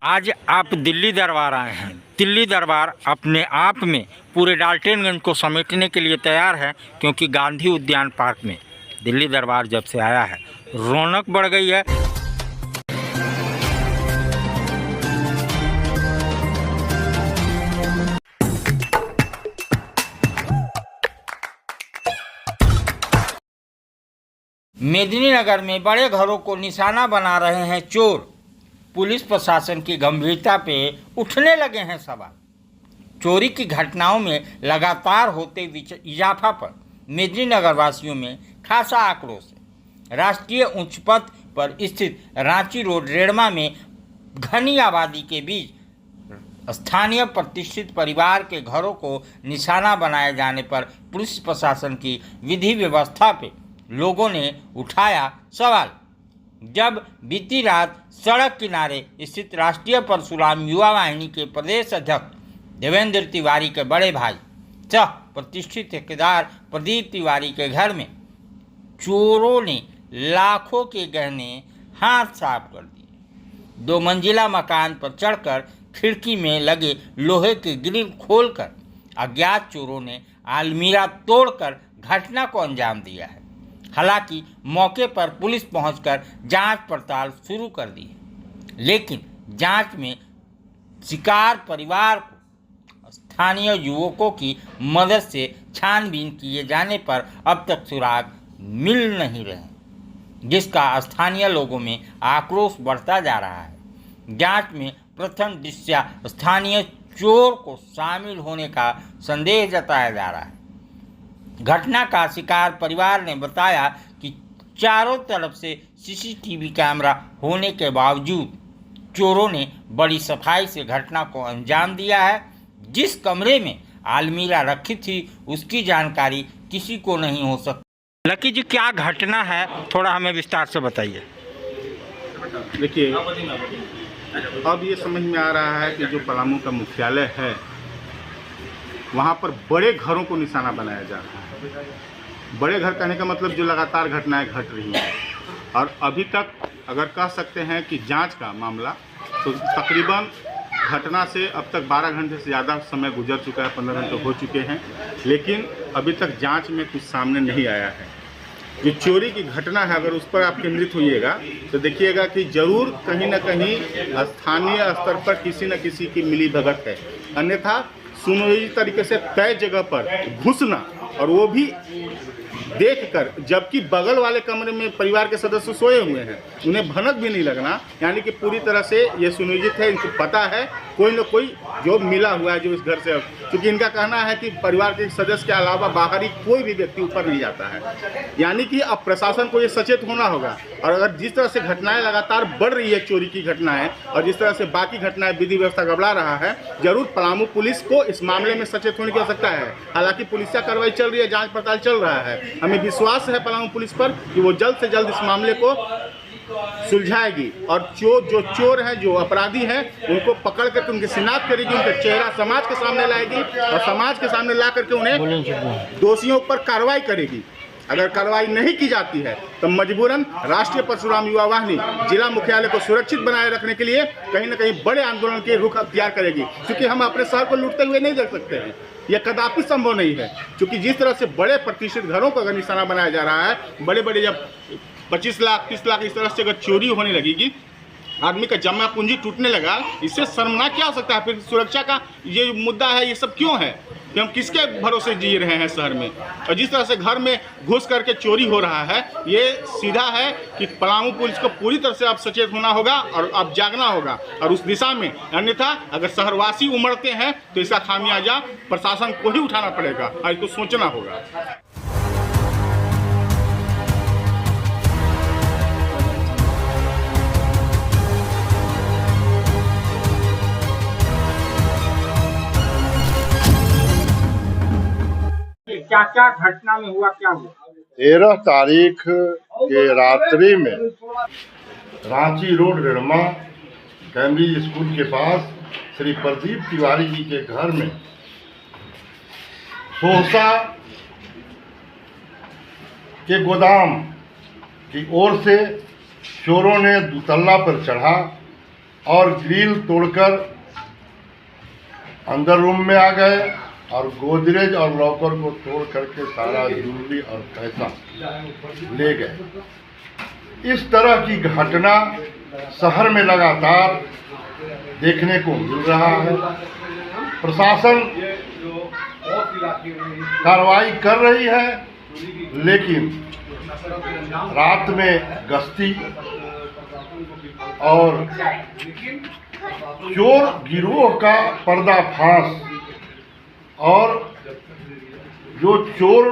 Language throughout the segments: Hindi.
आज आप दिल्ली दरबार आए हैं। दिल्ली दरबार अपने आप में पूरे डाल्टनगंज को समेटने के लिए तैयार है, क्योंकि गांधी उद्यान पार्क में दिल्ली दरबार जब से आया है रौनक बढ़ गई है। मेदिनीनगर में बड़े घरों को निशाना बना रहे हैं चोर। पुलिस प्रशासन की गंभीरता पे उठने लगे हैं सवाल। चोरी की घटनाओं में लगातार होते इजाफा पर मेदिनीनगर वासियों में खासा आक्रोश है। राष्ट्रीय उच्च पथ पर स्थित रांची रोड रेड़मा में घनी आबादी के बीच स्थानीय प्रतिष्ठित परिवार के घरों को निशाना बनाए जाने पर पुलिस प्रशासन की विधि व्यवस्था पे लोगों ने उठाया सवाल। जब बीती रात सड़क किनारे स्थित राष्ट्रीय परशुराम युवा वाहिनी के प्रदेश अध्यक्ष देवेंद्र तिवारी के बड़े भाई सह प्रतिष्ठित ठेकेदार प्रदीप तिवारी के घर में चोरों ने लाखों के गहने हाथ साफ कर दिए। 2 मंजिला मकान पर चढ़कर खिड़की में लगे लोहे के ग्रिल खोलकर अज्ञात चोरों ने अलमीरा तोड़कर घटना को अंजाम दिया है। हालांकि मौके पर पुलिस पहुंचकर जांच पड़ताल शुरू कर दी है, लेकिन जांच में शिकार परिवार को स्थानीय युवकों की मदद से छानबीन किए जाने पर अब तक सुराग मिल नहीं रहे, जिसका स्थानीय लोगों में आक्रोश बढ़ता जा रहा है। जांच में प्रथम दृष्टया स्थानीय चोर को शामिल होने का संदेह जताया जा रहा है। घटना का शिकार परिवार ने बताया कि चारों तरफ से सीसीटीवी कैमरा होने के बावजूद चोरों ने बड़ी सफाई से घटना को अंजाम दिया है। जिस कमरे में अलमीरा रखी थी उसकी जानकारी किसी को नहीं हो सकती। लकी जी, क्या घटना है, थोड़ा हमें विस्तार से बताइए। देखिए, अब ये समझ में आ रहा है कि जो पलामू का मुख्यालय है वहाँ पर बड़े घरों को निशाना बनाया जा रहा है। बड़े घर कहने का मतलब जो लगातार घटनाएं घट रही हैं, और अभी तक अगर कह सकते हैं कि जांच का मामला तो तकरीबन घटना से अब तक 12 घंटे से ज़्यादा समय गुजर चुका है, 15 घंटे हो चुके हैं, लेकिन अभी तक जांच में कुछ सामने नहीं आया है। जो चोरी की घटना है अगर उस पर आप केंद्रित होइएगा तो देखिएगा कि जरूर कहीं ना कहीं स्थानीय स्तर पर किसी न किसी की मिली भगत है, अन्यथा सुनियोजित तरीके से तय जगह पर घुसना और वो भी देखकर, जबकि बगल वाले कमरे में परिवार के सदस्य सोए हुए हैं, उन्हें भनक भी नहीं लगना, यानी कि पूरी तरह से ये सुनियोजित है। इनको पता है कोई न कोई जो मिला हुआ है जो इस घर से, क्योंकि इनका कहना है कि परिवार के सदस्य के अलावा बाहरी कोई भी व्यक्ति ऊपर नहीं जाता है। यानी कि अब प्रशासन को ये सचेत होना होगा। और अगर जिस तरह से घटनाएं लगातार बढ़ रही है, चोरी की घटनाएं, और जिस तरह से बाकी घटनाएं विधि व्यवस्था गड़बड़ा रहा है, जरूर पलामू पुलिस को इस मामले में सचेत होने की आवश्यकता है। हालांकि पुलिसिया कार्रवाई चल रही है, जांच पड़ताल चल रहा है। हमें विश्वास है पलामू पुलिस पर कि वो जल्द से जल्द इस मामले को सुलझाएगी और जो चोर हैं, जो अपराधी हैं, उनको पकड़ कर उनकी शिनाख्त करेगी, उनका चेहरा समाज के सामने लाएगी और समाज के सामने ला करके उन्हें दोषियों पर कार्रवाई करेगी। अगर कार्रवाई नहीं की जाती है तो मजबूरन राष्ट्रीय परशुराम युवा वाहिनी जिला मुख्यालय को सुरक्षित बनाए रखने के लिए कहीं न कहीं बड़े आंदोलन के रुख अख्तियार करेगी, क्योंकि हम अपने शहर को लूटते हुए नहीं देख सकते हैं। यह कदापि संभव नहीं है, क्योंकि जिस तरह से बड़े प्रतिष्ठित घरों को अगर निशाना बनाया जा रहा है, बड़े बड़े जब 25 लाख 30 लाख इस तरह से अगर चोरी होने लगेगी, आदमी का जमा पूंजी टूटने लगा, इससे शर्मनाक क्या हो सकता है। फिर सुरक्षा का ये मुद्दा है, ये सब क्यों है कि हम किसके भरोसे जी रहे हैं शहर में। और जिस तरह से घर में घुस करके चोरी हो रहा है, ये सीधा है कि पलामू पुलिस को पूरी तरह से अब सचेत होना होगा और अब जागना होगा और उस दिशा में, अन्यथा अगर शहरवासी उमड़ते हैं तो इसका खामियाजा प्रशासन को ही उठाना पड़ेगा और इसको सोचना होगा। क्या क्या घटना में हुआ, क्या हुआ? 13 तारीख के रात्रि में Ranchi road Redma Cambridge school के पास श्री प्रदीप तिवारी जी के घर में सोहसा के गोदाम की ओर से चोरों ने दुतल्ला पर चढ़ा और ग्रिल तोड़कर अंदर रूम में आ गए और गोदरेज और लॉकर को तोड़ करके सारा ज्वेलरी और पैसा ले गए। इस तरह की घटना शहर में लगातार देखने को मिल रहा है। प्रशासन कार्रवाई कर रही है, लेकिन रात में गश्ती और चोर गिरोह का पर्दाफाश और जो चोर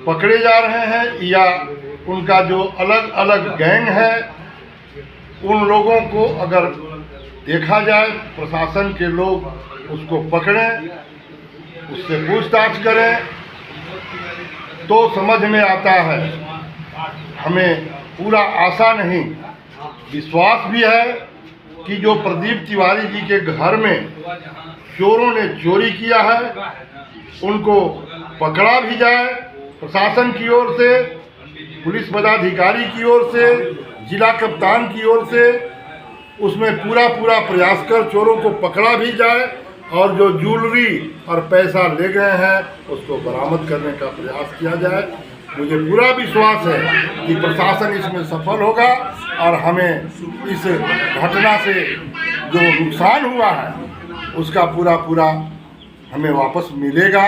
पकड़े जा रहे हैं या उनका जो अलग अलग गैंग है, उन लोगों को अगर देखा जाए, प्रशासन के लोग उसको पकड़ें, उससे पूछताछ करें तो समझ में आता है। हमें पूरा आशा नहीं, विश्वास भी है कि जो प्रदीप तिवारी जी के घर में चोरों ने चोरी किया है, उनको पकड़ा भी जाए। प्रशासन की ओर से, पुलिस पदाधिकारी की ओर से, जिला कप्तान की ओर से उसमें पूरा प्रयास कर चोरों को पकड़ा भी जाए और जो ज्वेलरी और पैसा ले गए हैं उसको बरामद करने का प्रयास किया जाए। मुझे पूरा विश्वास है कि प्रशासन इसमें सफल होगा और हमें इस घटना से जो नुकसान हुआ है उसका पूरा हमें वापस मिलेगा।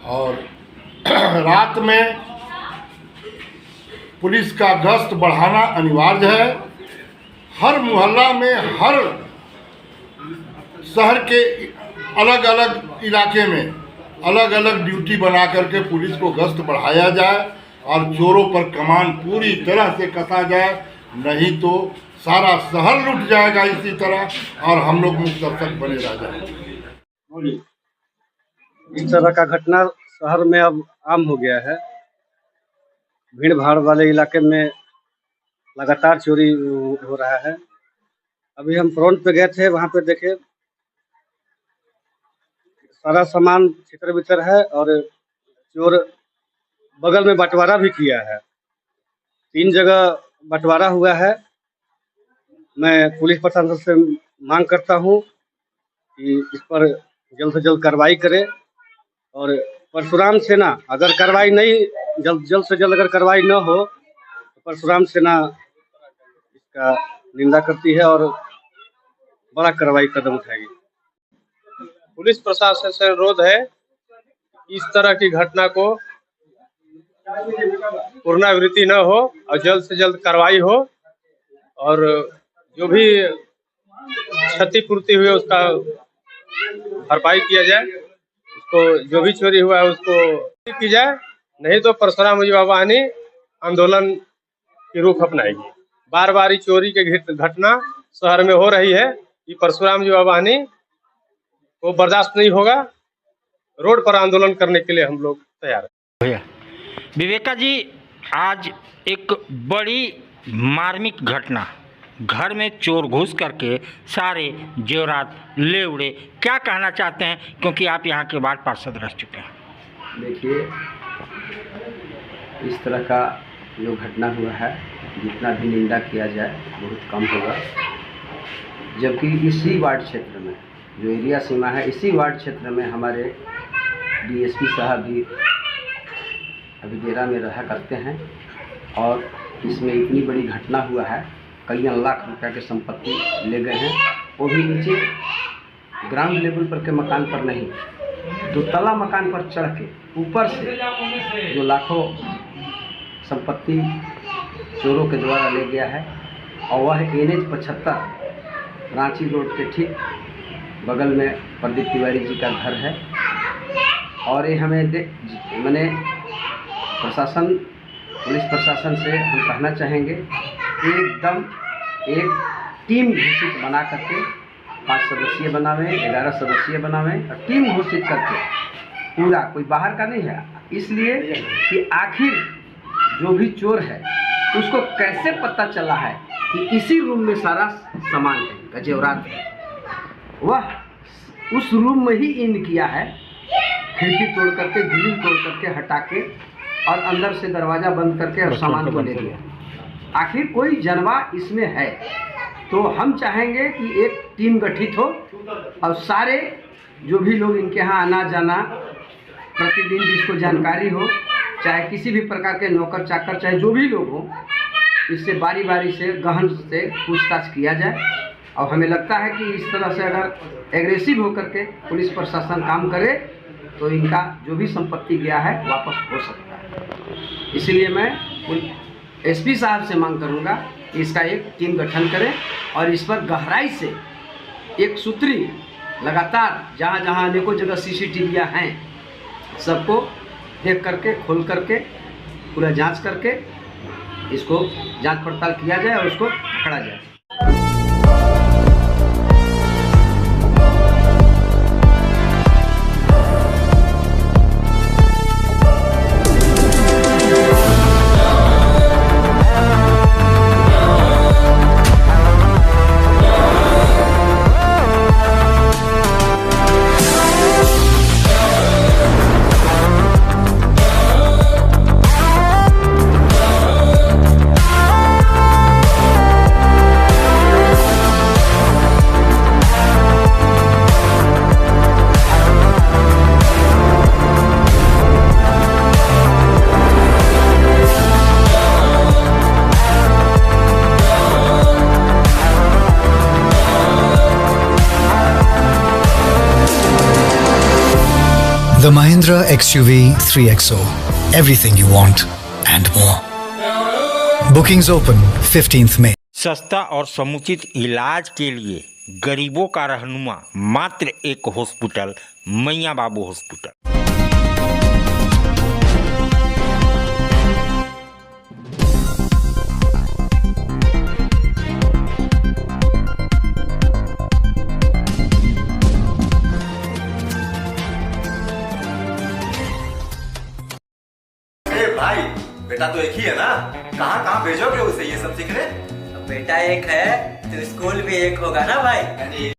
और रात में पुलिस का गश्त बढ़ाना अनिवार्य है। हर मोहल्ला में, हर शहर के अलग अलग इलाके में अलग अलग ड्यूटी बना करके पुलिस को गश्त बढ़ाया जाए और चोरों पर कमान पूरी तरह से कसा जाए, नहीं तो सारा शहर लुट जाएगा इसी तरह और हम लोग मुस्तक बने रह जाएंगे। इस तरह का घटना शहर में अब आम हो गया है। भीड़ भाड़ वाले इलाके में लगातार चोरी हो रहा है। अभी हम फ्रंट पे गए थे, वहाँ पे देखे सारा सामान छितर बितर है और चोर बगल में बंटवारा भी किया है। 3 जगह बंटवारा हुआ है। मैं पुलिस प्रशासन से मांग करता हूँ कि इस पर जल्द से जल्द कार्रवाई करे और परशुराम सेना अगर कार्रवाई नहीं जल्द से जल्द अगर कार्रवाई न हो तो परशुराम सेना इसका निंदा करती है और बड़ा कार्रवाई कदम उठाएगी। पुलिस प्रशासन से अनुरोध है इस तरह की घटना को पुनरावृत्ति न हो और जल्द से जल्द कार्रवाई हो और जो भी क्षतिपूर्ति हुई है उसका भरपाई किया जाए। उसको जो भी चोरी हुआ है उसको की जाए, नहीं तो परशुराम युवा वाहिनी आंदोलन की रुख अपनाएगी। बार बार चोरी के घटना शहर में हो रही है, ये परशुराम युवा वाहिनी को बर्दाश्त नहीं होगा। रोड पर आंदोलन करने के लिए हम लोग तैयार हैं। विवेका जी, आज एक बड़ी मार्मिक घटना, घर में चोर घुस करके सारे जेवरात ले उड़े, क्या कहना चाहते हैं, क्योंकि आप यहाँ के वार्ड पार्षद रह चुके हैं। देखिए, इस तरह का जो घटना हुआ है जितना भी निंदा किया जाए बहुत कम होगा, जबकि इसी वार्ड क्षेत्र में जो एरिया सीमा है, इसी वार्ड क्षेत्र में हमारे डीएसपी साहब भी अभी डेरा में रहा करते हैं और इसमें इतनी बड़ी घटना हुआ है, कई लाख रुपए की संपत्ति ले गए हैं, वो भी नीचे ग्राउंड लेवल पर के मकान पर नहीं, 2 तला मकान पर चढ़ के ऊपर से जो लाखों संपत्ति चोरों के द्वारा ले गया है। और वह NH 75 रांची रोड के ठीक बगल में प्रदीप तिवारी जी का घर है। और ये हमें मैंने प्रशासन, पुलिस प्रशासन से हम कहना चाहेंगे एकदम एक टीम घोषित बना करके 5 सदस्यीय बनावें, 11 सदस्यीय बनावें और टीम घोषित करके पूरा, कोई बाहर का नहीं है, इसलिए कि आखिर जो भी चोर है उसको कैसे पता चला है कि इसी रूम में सारा सामान है, जेवरात है, वह उस रूम में ही इन किया है, खिड़की तोड़ करके, ग्रिल तोड़ करके, हटा के और अंदर से दरवाज़ा बंद करके और सामान को ले लिया। आखिर कोई जनवा इसमें है, तो हम चाहेंगे कि एक टीम गठित हो और सारे जो भी लोग इनके यहाँ आना जाना प्रतिदिन जिसको जानकारी हो, चाहे किसी भी प्रकार के नौकर चाकर चाहे जो भी लोग हों, इससे बारी बारी से गहन से पूछताछ किया जाए। और हमें लगता है कि इस तरह से अगर एग्रेसिव होकर के पुलिस प्रशासन काम करे तो इनका जो भी संपत्ति गया है वापस हो सकता है। इसलिए मैं एसपी साहब से मांग करूंगा कि इसका एक टीम गठन करें और इस पर गहराई से एक सूत्री लगातार जहां जहां अनेकों जगह सीसीटीवियां हैं सबको देख करके खोल करके पूरा जांच करके इसको जांच पड़ताल किया जाए और उसको पकड़ा जाए। The Mahindra XUV 3XO. Everything you want and more. Bookings open 15th May. सस्ता और समुचित इलाज के लिए गरीबों का रहनुमा मात्र एक हॉस्पिटल, मैया बाबू हॉस्पिटल। भाई बेटा तो एक ही है ना, कहाँ कहाँ भेजोगे उसे ये सब सीखने? बेटा एक है तो स्कूल भी एक होगा ना भाई।